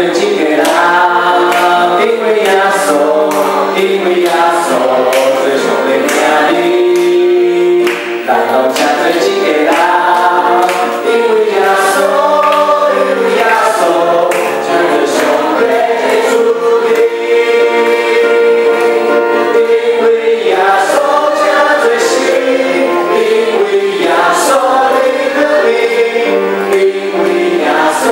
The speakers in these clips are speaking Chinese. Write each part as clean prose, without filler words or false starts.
最近的人，因为耶稣，因为耶稣最上的名字，咱拢正最近的人，因为耶稣，因为耶稣正最上的主的，因为耶稣正最新，因为耶稣的革命，因为耶稣。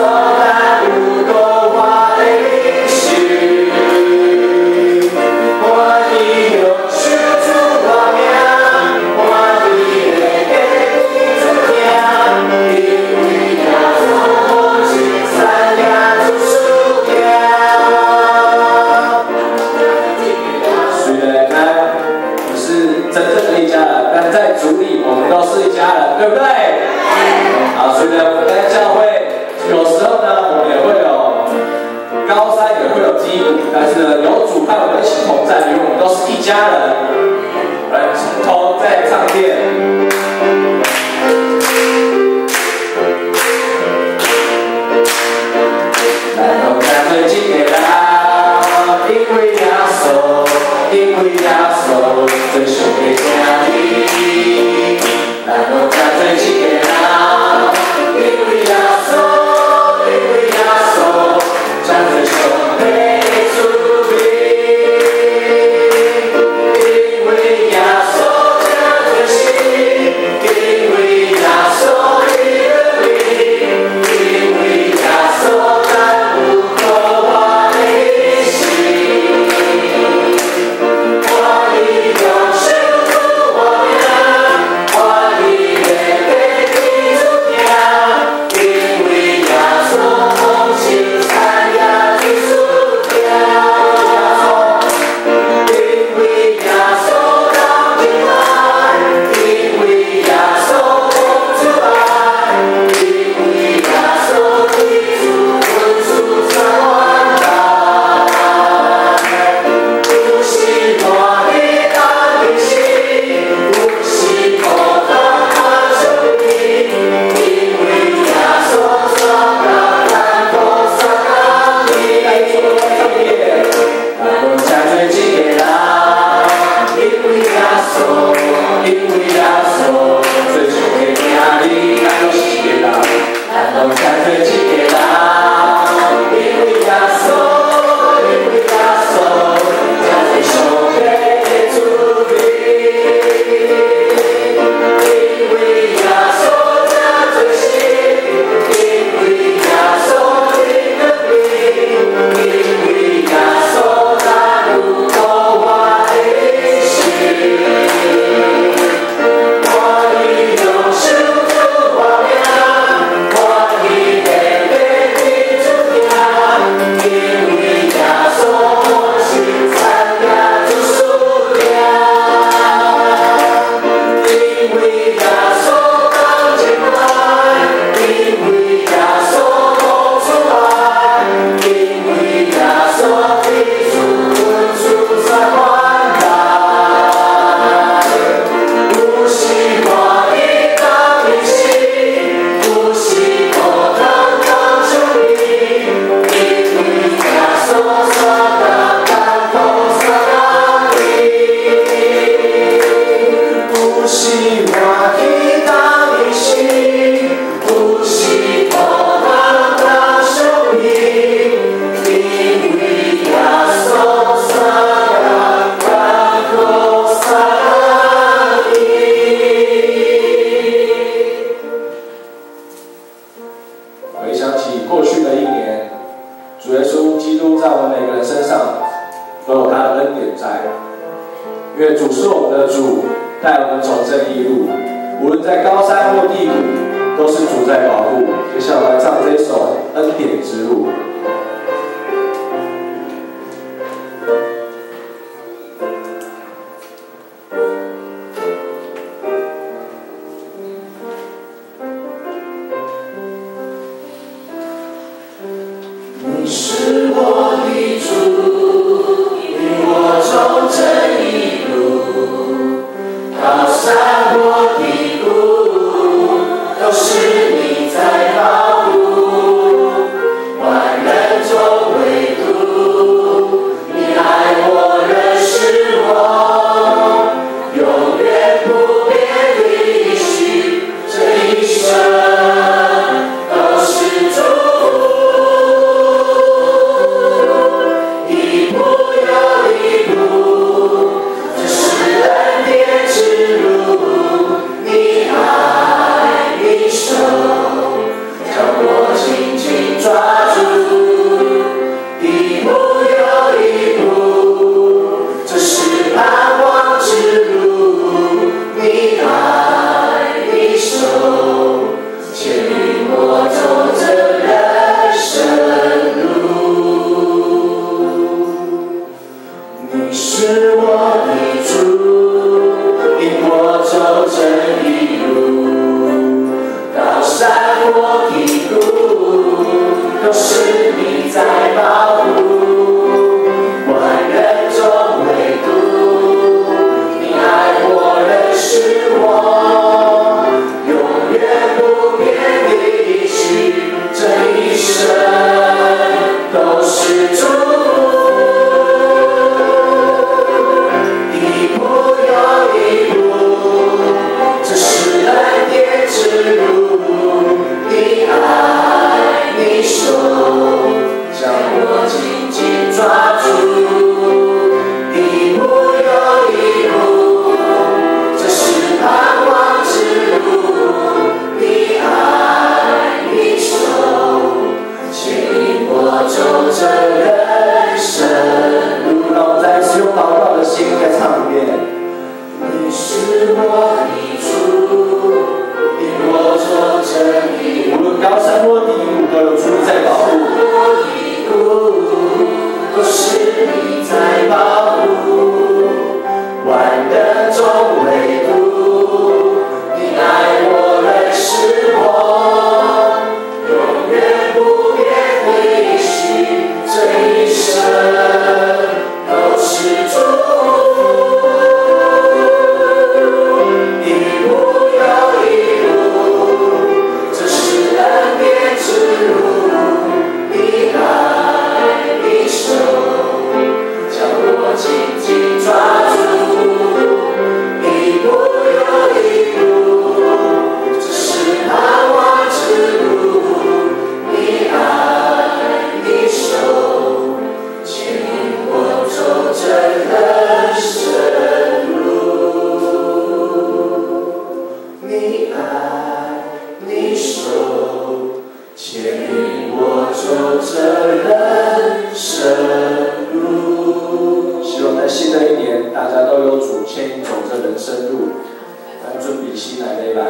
在主里，我们都是一家人，对不对？好，所以呢，我们在教会有时候呢，我们也会有高山，也会有低谷，但是呢，有主和我们一起同在，因为我们都是一家人。来，从头再唱一遍。来，我们最近的啦，因为耶稣，因为耶稣最上的名字。 咱拢正最近的人，因为耶稣，因为耶稣，正最上的主名，因为耶稣正最新，因为耶稣的革命，因为耶稣咱有过我的心，我的永生主我名。 你是我的主，与我走这一路，高山或低谷，都是你在保护，万人中。抓住，一步又一步，这是盼望之路。你爱，你手，牵引我走这人生路。你是我的主，引我走这一路，高山或低谷，都是你在保护。万人中唯独你爱我，认识我，永远不变的许，这一生都是祝福。一步又一步，这是恩典之路。你爱，你手，将我紧紧抓住。一步又一步，这是盼望之路。你爱，你手，牵引我走这人生路。让我们再一次用祷告的心再唱一遍。你是我的主，引我走这一路。无论高山或低谷，都有主在保护。都是你在保护。万人中唯独你爱我，认识我，永远不变的许，这一生都是祝福。一步又一步，这是恩典之路。你爱，你手，将我紧紧抓住。一步又一步，这是盼望之路。你爱，你手，牵引我走这人生路。你爱，你手，牵引我走这人生路。希望在新的一年，大家都有主牵引走这人生路，来准备心来礼拜。